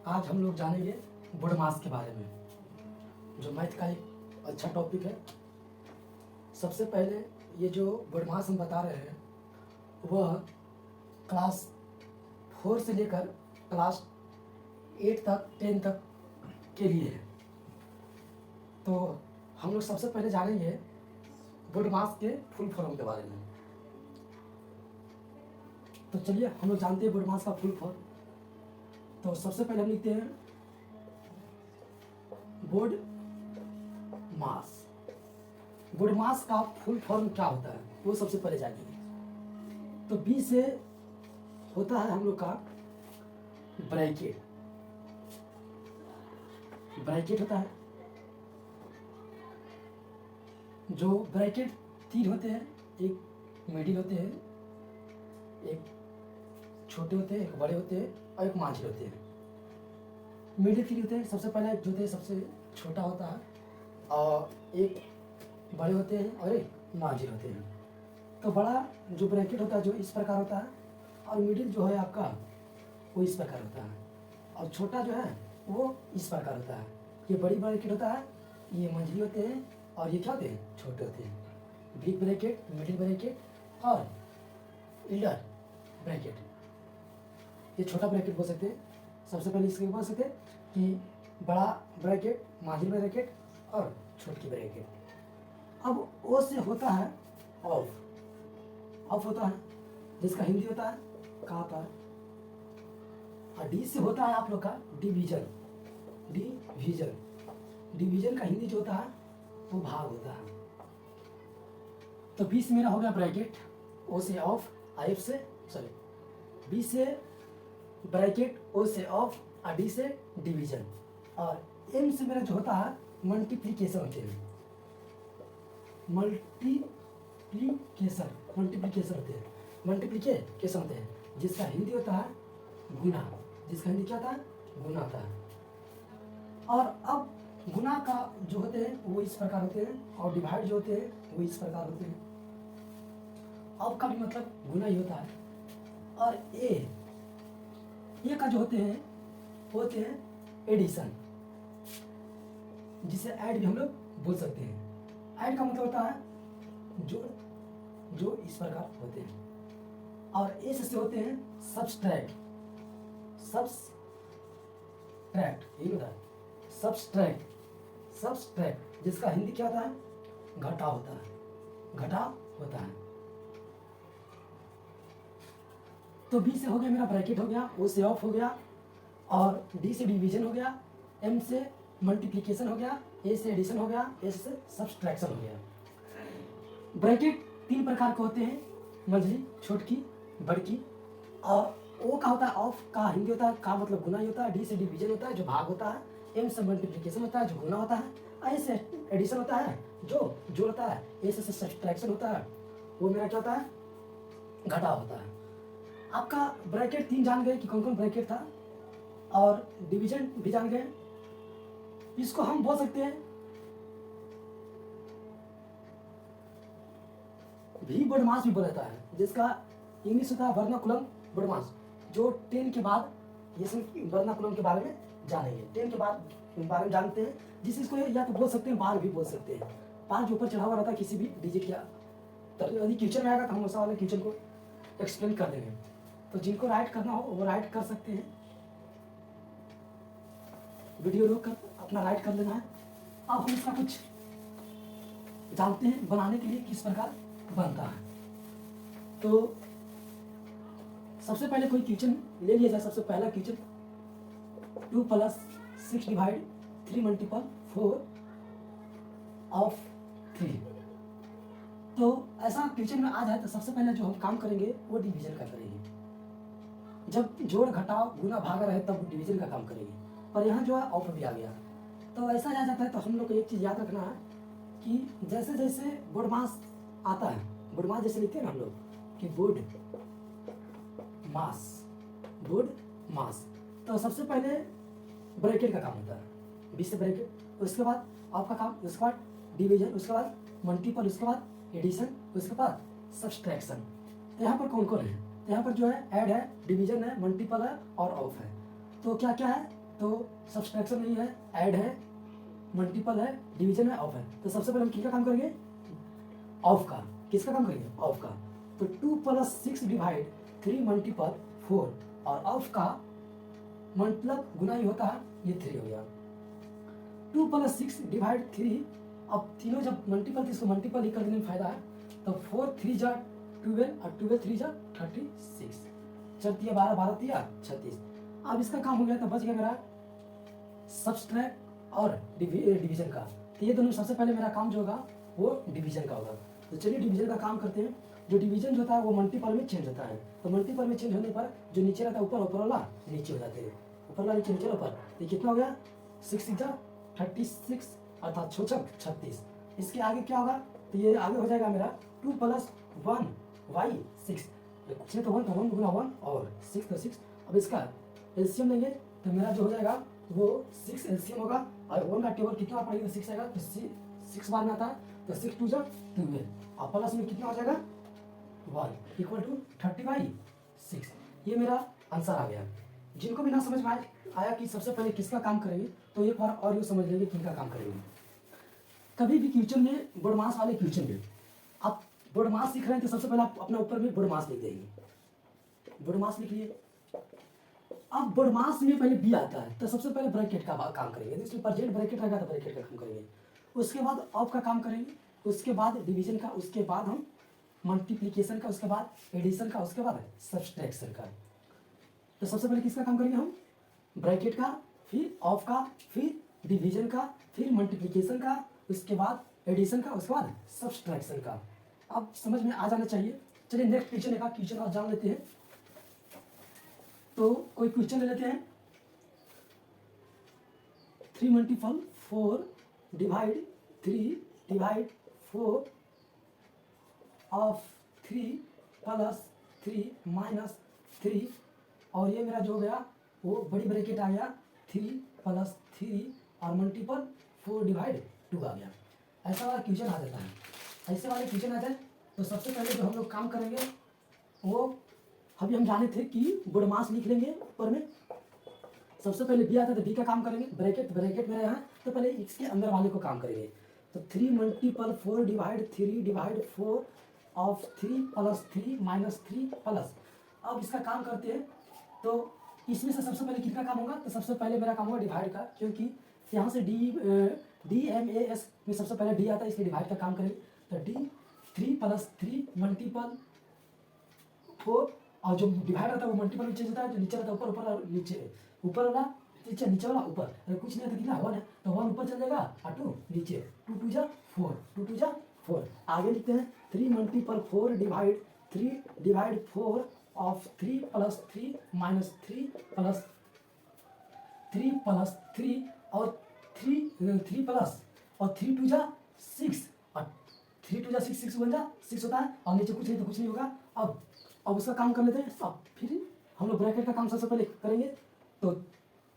आज हम लोग जानेंगे बुड मास के बारे में, जो मैथ का एक अच्छा टॉपिक है। सबसे पहले ये जो बुड मास हम बता रहे हैं वह क्लास 4 से लेकर क्लास 8 तक 10 तक के लिए है। तो हम लोग सबसे पहले जानेंगे बुड मास के फुल फॉर्म के बारे में। तो चलिए हम लोग जानते हैं बुड मास का फुल फॉर्म। तो सबसे पहले हम लिखते हैं बुड मास। बुड मास का फुल फॉर्म क्या होता है वो सबसे पहले जानिए। तो बी से होता है हम लोग का ब्रैकेट। ब्रैकेट होता है, जो ब्रैकेट 3 होते हैं, एक मिडिल होते हैं, एक छोटे होते हैं, एक बड़े होते हैं और एक मांझी होते हैं। मिडिल 3 होते हैं, सबसे पहला जो होते हैं सबसे छोटा होता है, और एक बड़े होते हैं और एक मांझी होते हैं। तो बड़ा जो ब्रैकेट होता है जो इस प्रकार होता है, और मिडिल जो है आपका वो इस प्रकार होता है, और छोटा जो है वो इस प्रकार होता है। ये बड़ी ब्रैकेट होता है, ये मंझली होते हैं, और ये क्या होते हैं, छोटे होते हैं। बिग ब्रैकेट, मिडिल ब्रैकेट और इल्डर ब्रैकेट, ये छोटा ब्रैकेट बोल सकते हैं। सबसे पहले इसके बोल सकते हैं कि बड़ा ब्रैकेट, मांझिल ब्रैकेट और छोटी ब्रैकेट। अब ओ से होता है ऑफ। ऑफ होता है जिसका हिंदी होता है काता। और डी से होता है आप लोग का डिवीजन। डिवीजन, डिवीजन का हिंदी जो होता है वो भाग होता है। तो बी से मेरा हो गया ब्रैकेट, ओ से ऑफ, एफ से सॉरी बी से ब्रैकेट, ओ से ऑफ, और डी से डिवीजन, और एम से मेरा जो होता है मल्टीप्लीकेशन होते हैं। मल्टीप्लीकेशन होते हैं, मल्टीप्लीकेशन होते हैं, जिसका हिंदी होता है गुना। जिसका हिंदी क्या होता है, गुना होता है। और अब गुना का जो होते हैं वो इस प्रकार होते हैं, और डिवाइड जो होते हैं वो इस प्रकार होते हैं। अब का भी मतलब गुना ही होता है। और ए का जो होते हैं वो होते हैं एडिशन, जिसे ऐड भी हम लोग बोल सकते हैं। ऐड का मतलब होता है जोड़, जो इस प्रकार होते हैं। और एस से होते हैं सब्सट्रैक्ट। यही होता है सब्सट्रैक्ट, जिसका हिंदी क्या होता है, घटा होता है। तो बी से हो गया मेरा ब्रैकेट हो गया, ओ से ऑफ हो गया, और डी से डिवीजन हो गया, एम से मल्टीप्लिकेशन हो गया, ए से एडिशन हो गया, एस से सब्सट्रैक्शन हो गया। ब्रैकेट 3 प्रकार के होते हैं, मंझली, छोटकी, बड़की। और ओ का होता है ऑफ, का हिंदी होता है का मतलब गुना ही होता है। डी से डिवीजन होता है जो भाग होता है, एम से मल्टीप्लिकेशन होता है जो गुना होता है, ए से एडिशन होता है जो जोड़ होता है, ए से सब्सट्रैक्शन होता है वो मेरा क्या होता है, घटा होता है। आपका ब्रैकेट 3 जान गए कि कौन कौन ब्रैकेट था, और डिवीजन भी जान गए। इसको हम बोल सकते हैं भी बुड मास भी बोला जाता है, जिसका इंग्लिश होता है वर्नाकुलम बुड मास। जो 10 के बाद ये सब वर्नाकुलम के बारे में जानेंगे, 10 के बाद बारे में जानते हैं, जिस इसको या तो बोल सकते हैं बार भी बोल सकते हैं। बार जो ऊपर चढ़ा हुआ रहता है किसी भी डिजिट या, यदि क्वेश्चन में आएगा तो हम उस वाले क्वेश्चन को एक्सप्लेन कर देंगे। तो जिनको राइट करना हो वो राइट कर सकते हैं, वीडियो रोक कर अपना राइट कर लेना है। अब हम इसका कुछ जानते हैं बनाने के लिए किस प्रकार बनता है। तो सबसे पहले कोई क्वेश्चन ले लिया जाए। सबसे पहला क्वेश्चन 2 + 6 / 3 × 4 ऑफ 3। तो ऐसा क्वेश्चन में आ जाए तो सबसे पहले जो हम काम करेंगे वो डिवीजन का करेंगे। जब जोड़, घटाव, गुना, भागा रहे तब डिवीजन का काम करेंगे। पर यहाँ जो है ऑफ भी आ गया। तो ऐसा आ जाता है। तो हम लोग को एक चीज़ याद रखना है कि जैसे जैसे बुड मास आता है, बुड मास जैसे लिखते हैं ना हम लोग कि बुड मास, तो सबसे पहले ब्रैकेट का काम होता है, 20 से ब्रैकेट, उसके बाद ऑफ का काम, उसके बाद डिवीजन, उसके बाद मल्टीपल, उसके बाद एडिशन, उसके बाद सब्सट्रैक्शन। तो यहाँ पर कौन कौन है, तो यहाँ पर जो है ऐड है, डिवीजन है, मल्टीपल है और ऑफ है। तो क्या क्या है, तो सब्सट्रैक्शन नहीं है, ऐड है, मल्टीपल है, डिवीजन है, ऑफ है। तो सबसे पहले हम किसका काम करेंगे? ऑफ का। किसका काम करेंगे? ऑफ का। तो 2 + 6 डिवाइड 3 मल्टीपल 4 और ऑफ का मतलब गुना ही होता है, ये 3 हो गया। 2 + 6 डिवाइड 3, अब तीनों जब मल्टीपल थी इसको मल्टीपल ही कर देने में फायदा है। तो 4 3 जा 12 और 12 3 जा 36, 4 × 12 12 × 36। अब इसका काम हो गया तो बच गया मेरा सब्सट्रैक्ट और डिवीजन का। तो ये दोनों सबसे पहले मेरा काम जो होगा वो डिवीजन का होगा। तो चलिए डिवीजन का काम करते हैं। जो डिवीजन जो होता है वो मल्टीपल में चेंज होता है। तो मल्टीपल में चेंज होने पर जो नीचे रहता है ऊपर, ऊपर वाला नीचे हो जाते हैं, ऊपर वाला नीचे, नीचे ऊपर। तो ये कितना हो गया? 6 × 36 अर्थात 36। इसके आगे क्या होगा? तो ये आगे हो जाएगा मेरा 2 + 1 y 6। कुछ नहीं तो 1 तो 1 गुना 1 और 6 तो 6। अब इसका एलसीएम लेंगे तो मेरा जो हो जाएगा वो 6 एलसीएम होगा और 1 का टेबल कितना पड़ेगा? 6 आएगा तो 6 बार में आता है तो 6 2 जा 12 और प्लस में कितना हो जाएगा? 1 = 30/6। ये मेरा आंसर आ गया। जिनको भी ना समझ में आया कि सबसे पहले किसका काम करेंगे तो एक बार और ये समझ लेंगे किनका काम करेंगे। कभी भी क्वेश्चन में बड़मास वाले क्वेश्चन में आप बड़मास सीख रहे हैं तो सबसे पहले आप अपने ऊपर में बड़मास लिख देंगे। बड़मास लिख लिए। अब बड़मास में पहले बी आता है तो सबसे पहले ब्रैकेट का काम करेंगे। इसमें परजेंट ब्रैकेट रहेगा तो ब्रैकेट का काम करेंगे। उसके बाद ऑफ का काम करेंगे, उसके बाद डिवीजन का, उसके बाद हम मल्टीप्लिकेशन का, उसके बाद एडिशन का, उसके बाद सब्सट्रैक्शन का। तो सबसे पहले किसका काम करेंगे हम? ब्रैकेट का, फिर ऑफ का, फिर डिवीजन का, फिर मल्टीप्लिकेशन का, उसके बाद एडिशन का, उसके बाद सब्सट्रैक्शन का। अब समझ में आ जाना चाहिए। चलिए नेक्स्ट क्वेश्चन एक क्वेश्चन और जान लेते हैं। तो कोई क्वेश्चन ले लेते हैं। 3 × 4 डिवाइड 3 डिवाइड 4 ऑफ 3 + 3 - 3 और ये मेरा जो हो गया वो बड़ी ब्रैकेट आ गया 3 + 3 और मल्टीपल 4 डिवाइड 2 आ गया। ऐसा वाला क्वेश्चन आ जाता है। ऐसे वाले क्वेश्चन आ जाए तो सबसे पहले जो हम लोग काम करेंगे वो अभी हम जाने थे कि बड़मास लिख लेंगे ऊपर में। सबसे पहले बी आता है तो बी का काम करेंगे। ब्रैकेट मेरा यहाँ तो पहले इसके अंदर वाले को काम करेंगे। तो 3 × 4 डिवाइड 3 डिवाइड 4 ऑफ 3 + 3 - 3 प्लस। अब इसका काम करते हैं तो इसमें से सबसे पहले किसका काम होगा? तो सबसे पहले मेरा काम होगा डिवाइड का, क्योंकि यहाँ से DMAS में सबसे पहले डी आता है इसलिए डिवाइड का काम करेंगे। तो D 3 + 3 मल्टीपल 4 और जो डिवाइड रहता है वो मल्टीपल में चेंज होता है। जो नीचे रहता है ऊपर, ऊपर और नीचे, ऊपर वाला नीचे, नीचे वाला ऊपर। अगर कुछ नहीं है तो कितना 1 है तो 1 ऊपर चल जाएगा और 2 नीचे। 2 2 जा 4, 2 2 जा 4। आगे लिखते हैं 3 × 4 डिवाइड 3 डिवाइड 4 ऑफ 3 + 3 - 3 प्लस 3 + 3 और 3 प्लस और 3 2 जा 6 और 3 2 जा 6, 6 1 जा 6 होता है और नीचे कुछ नहीं तो कुछ नहीं होगा। अब उसका काम कर लेते हैं। अब फिर हम लोग ब्रैकेट का काम सबसे पहले करेंगे। तो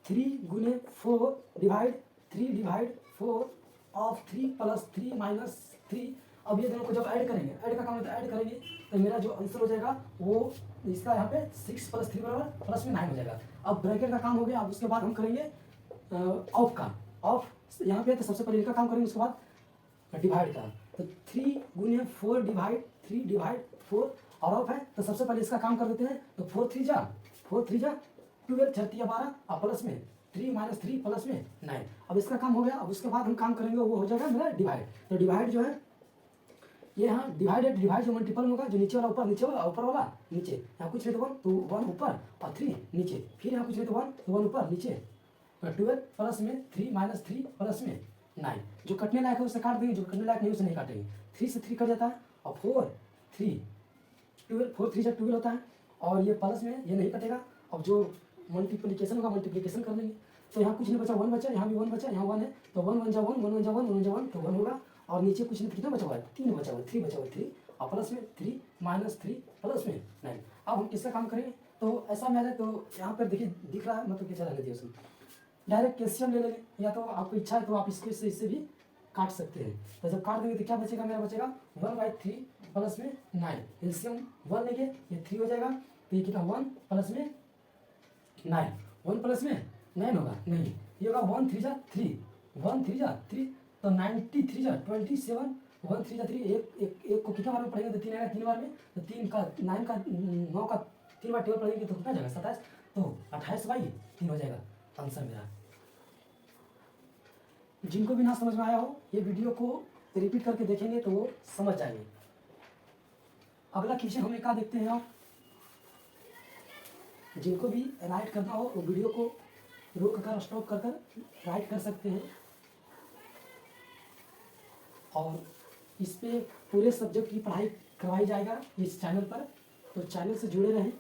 3 × 4 डिवाइड 3 डिवाइड 4 ऑफ 3 + 3 - 3। अब ये दोनों को जब ऐड करेंगे, ऐड का काम है तो ऐड करेंगे तो मेरा जो आंसर हो जाएगा वो इसका यहाँ पे 6 + 3 = प्लस में 9 हो जाएगा। अब ब्रैकेट का काम हो गया। अब उसके बाद हम करेंगे ऑफ का। ऑफ यहाँ पे तो सबसे पहले इनका काम करेंगे, उसके बाद डिवाइड का। तो 3 × 4 डिवाइड 3 डिवाइड 4 और ऑफ है तो सबसे पहले इसका काम कर देते हैं। तो 4 3 जा 12, 4 3 12 और प्लस में 3 - 3 प्लस में 9। अब इसका काम हो गया। अब उसके बाद हम काम करेंगे वो हो जाएगा मेरा डिवाइड। तो डिवाइड जो है ये यहाँ डिवाइड जो मल्टीपल में होगा, जो नीचे वाला ऊपर, नीचे वाला ऊपर वाला नीचे। यहाँ कुछ नहीं तो 1 तो 1 ऊपर और 3 नीचे। फिर यहाँ कुछ नहीं तो 1 तो 1 ऊपर नीचे। 12 प्लस में 3 - 3 प्लस में 9। जो कटने लायक है उसे काट देंगे, जो कटने लायक नहीं उसे नहीं काटेंगे। 3 से 3 कट जाता है और 4 3 12, 4 3 12 होता है और ये प्लस में ये नहीं कटेगा। अब जो मल्टीप्लिकेशन होगा मल्टीप्लिकेशन कर लेंगे। तो यहाँ कुछ नहीं बचा, 1 बचा, यहाँ भी 1 बचा, यहाँ 1 है तो 1 1 जा 1, 1 1 जा 1, 1 1 जा 1 तो 1 होगा। और नीचे कुछ नहीं, कितना बचा हुआ है? 3 बचा हुआ है, 3 बचा हुआ है, 3 और प्लस में 3 - 3 प्लस में 9। अब हम किसका काम करेंगे? तो ऐसा में आ जाए तो यहाँ पर देखिए दिख रहा है, मतलब कैसा रहने दिया उसमें डायरेक्ट कैल्शियम ले लेंगे, या तो आपको इच्छा है तो आप इससे भी काट सकते हैं। तो जब काट देंगे तो क्या बचेगा? मेरा बचेगा 1/3 प्लस में 9। एलसीएम 1 लेंगे, ये 3 हो जाएगा तो ये कितना 1 प्लस में 9, 1 प्लस में 9 होगा नहीं, ये होगा 1 3 जा 3, 1 3 जा 3, तो 93 जा 27, 1 3 जा 3, एक को कितना बार में पढ़ेंगे तो 3 आएगा, 3 बार में तो 3 का 9 का 9 का 3 बार टेबल पढ़ेंगे तो कितना जाएगा 27, तो 28/3 हो जाएगा आंसर मेरा। जिनको भी ना समझ में आया हो ये वीडियो को रिपीट करके देखेंगे तो वो समझ जाएंगे। अगला क्वेश्चन हमें क्या देखते हैं आप, जिनको भी राइट करना हो वो वीडियो को रोक कर स्टॉप कर राइट कर सकते हैं, और इस पे पूरे सब्जेक्ट की पढ़ाई करवाई जाएगा इस चैनल पर, तो चैनल से जुड़े रहें।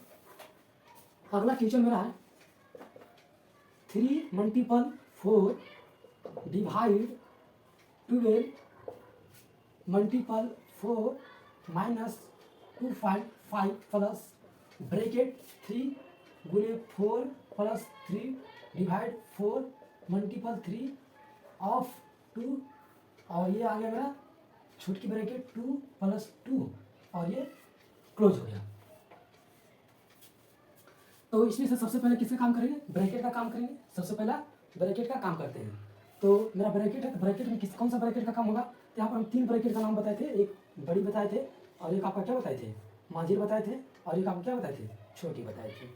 अगला क्वेश्चन मेरा है 3 × 4 divide 12 × 4 minus 2.5 plus bracket 3 × 4 plus 3 divide 4 × 3 of 2, और ये आ गया मेरा छूट की ब्रैकेट 2 + 2 और ये क्लोज हो गया। तो इसमें से सबसे पहले किसका काम करेंगे, ब्रैकेट का काम करेंगे। सबसे पहला ब्रैकेट का काम करते हैं। तो मेरा ब्रैकेट है, तो ब्रैकेट में कौन सा ब्रैकेट का काम होगा, तो यहाँ पर हम 3 ब्रैकेट का नाम बताए थे, एक बड़ी बताए थे और एक आपका क्या बताए थे मांझिल बताए थे, और एक आपको क्या बताए थे छोटी बताए थे।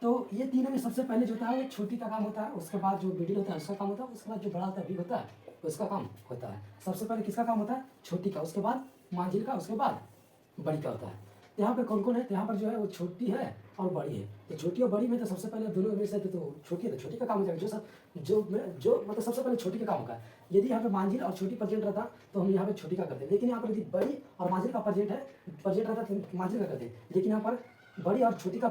तो ये तीनों में सबसे पहले जो होता है वो छोटी का काम होता है, उसके बाद जो मिडिल होता है उसका काम होता है, उसके बाद जो बड़ा होता है बिग होता है उसका काम होता है। सबसे पहले किसका काम होता है, छोटी का, उसके बाद मांझिल का, उसके बाद बड़ी का होता है। तो यहाँ पे कौन कौन है, तो यहाँ पर जो है वो छोटी है और बड़ी है। तो छोटी और बड़ी में तो सबसे पहले दोनों में से तो छोटी है तो छोटी का काम हो जाएगा, जो मतलब सबसे पहले छोटी का काम होगा। यदि यहाँ पे मांझिल और छोटी प्रेजेंट रहता तो हम यहाँ पे छोटी का करते, लेकिन यहाँ पर यदि बड़ी और मांझिल का प्रेजेंट रहता तो मांझिल का करते, लेकिन यहाँ पर बड़ी और छोटी का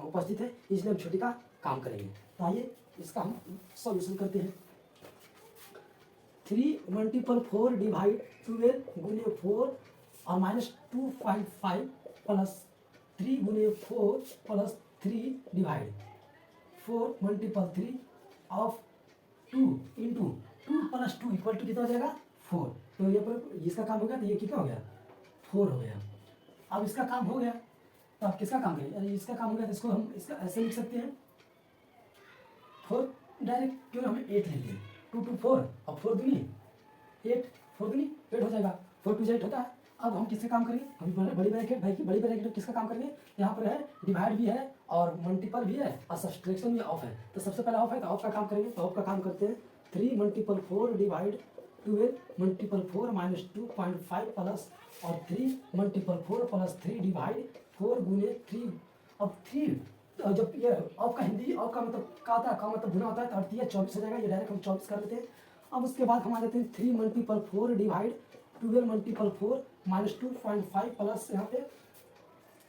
उपस्थित है इसलिए हम छोटी का काम करेंगे। तो आइए इसका हम सॉल्यूशन करते हैं। 3 × 4 डिवाइड 12 × 4 और minus 2.5 plus 3 × 4 plus 3 divide 4 × 3 of 2 into 2 + 2 equal to कितना हो जाएगा 4। तो ये पर इसका काम हो गया, तो ये कितना हो गया 4 हो गया। अब इसका काम हो गया तो आप किसका काम करेंगे, इसका काम हो गया तो इसको हम इसका ऐसे लिख सकते हैं 4 डायरेक्ट क्यों हमें 8 लिख दें, 2 2 4 और 4 दूनी 8, 4 दूनी 8 हो जाएगा, 4 2 8 होता है। अब हम किससे काम करेंगे, हम बड़ी ब्रैकेट भाई की बड़ी ब्रैकेट किसका काम करेंगे, यहाँ पर है डिवाइड भी है और मल्टीपल भी है और सब्सट्रैक्शन भी ऑफ है। तो सबसे पहले ऑफ है तो ऑफ का काम करेंगे, तो ऑफ का काम करते हैं 3 × 4 डिवाइड 12 × 4 माइनस 2.5 प्लस और 3 × 4 प्लस 3 डिवाइड 4 × 3। अब 3 जब ये ऑफ का हिंदी ऑफ का मतलब क्या होता है, का मतलब गुना होता है, तो 24 हो जाएगा, ये डायरेक्ट हम 24 कर लेते हैं। अब उसके बाद हम आ जाते हैं 3 × 4 डिवाइड 12 × 4 माइनस 2.5 प्लस यहाँ पे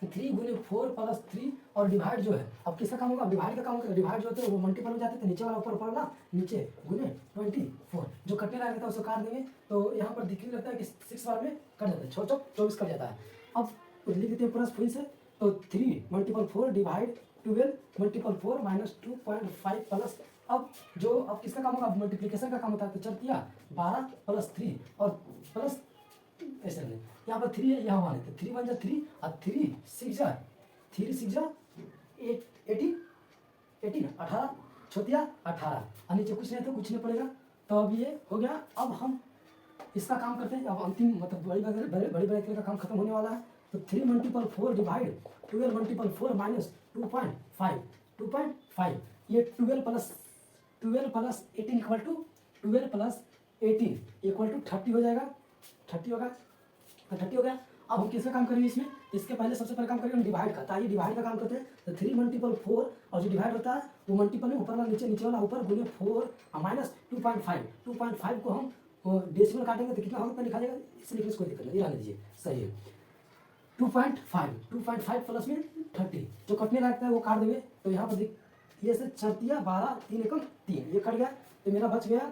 3 × 4 प्लस 3 और डिवाइड जो है अब किसका काम होगा, डिवाइड का काम होगा। डिवाइड जो होते हैं वो मल्टीपल हो जाते थे, नीचे वाला ऊपर ऊपर वाला नीचे गुने 24 जो कटने लगा रहता है उसको काट देंगे, तो यहाँ पर दिखने लगता है कि 6 बार में कट जाता है, 6 चौक 24 कट जाता है। अब लिख देते हैं प्लस फिर से, तो 3 × 4 डिवाइड 12 × 4 माइनस 2.5 प्लस अब किसका काम होगा, मल्टीप्लिकेशन का काम होता है, तो चल दिया 12 प्लस 3 और प्लस ऐसे नहीं, यहाँ पर 3 है यहाँ 1 है, तो 3 1 जा 3 और 3 6 जा 18 18 छोटिया 18 और नीचे कुछ नहीं तो कुछ नहीं पड़ेगा। तो अब ये हो गया। अब हम इसका काम करते हैं, अब अंतिम मतलब बड़ी ब्रैकेट का काम खत्म होने वाला है। तो 3 × 4 डिवाइड 12 × 4 माइनस 2.5 ये 12 plus 18 equal to 12 plus 18 equal to 30 हो जाएगा, 30 होगा, तो 30 हो गया। अब हम किसका काम करेंगे इसमें, इसके पहले सबसे पहले काम करेंगे हम डिवाइड का, तो आइए डिवाइड का काम करते हैं। तो 3 × 4 और जो डिवाइड होता है वो मल्टीपल में ऊपर वाला नीचे, नीचे वाला ऊपर गुने 4 और माइनस 2.5 को हम डेसिमल काटेंगे तो कितना होगा लिखा जाएगा, इससे लिखने से कोई दिक्कत नहीं, रहने दीजिए सही है। 2.5 प्लस में 30 जो कटने लगता है वो काट देंगे, तो यहाँ पर ये से 4 12 3 एकम 3 ये कट गया, तो मेरा बच गया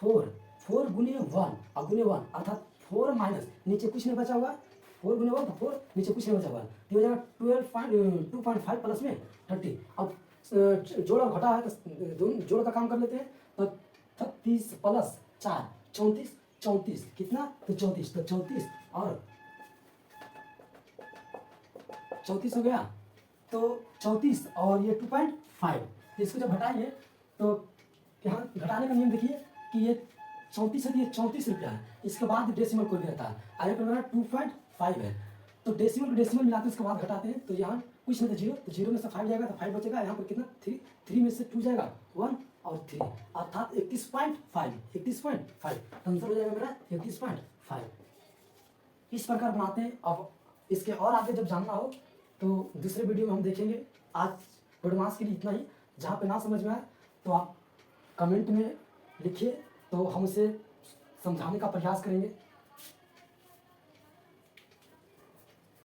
4 गुने 1 और गुने 1 अर्थात 4 माइनस नीचे कुछ नहीं बचा होगा, 4 गुने 1 तो 4 नीचे कुछ नहीं बचा होगा, तो हो जाएगा 2.5 प्लस में 30। अब जोड़ और घटा है तो जोड़ का काम कर लेते हैं, तो 36 प्लस 4 34 कितना, तो 34, तो 34 और 34 हो गया, तो 34 और ये 2.5 इसको जब हटाएंगे तो यहाँ घटाने का नियम देखिए कि ये 34 है तो ये 34 रुपया है, इसके बाद डेसिमल कोई भी रहता है। आगे पर मेरा 2.5 है, तो डेसिमल को डेसिमल मिलाते हैं उसके बाद घटाते हैं, तो यहाँ कुछ नहीं तो जीरो, तो जीरो में से 5 जाएगा तो 5 बचेगा, यहाँ पर कितना 3, 3 में से 2 जाएगा 1 और 3, अर्थात 31.5 आंसर हो जाएगा मेरा 31.5। इस प्रकार बनाते हैं। अब इसके और आगे जब जानना हो तो दूसरे वीडियो में हम देखेंगे। आज एडवांस के लिए इतना ही। जहाँ पे ना समझ में आए तो आप कमेंट में लिखिए, तो हम उसे समझाने का प्रयास करेंगे।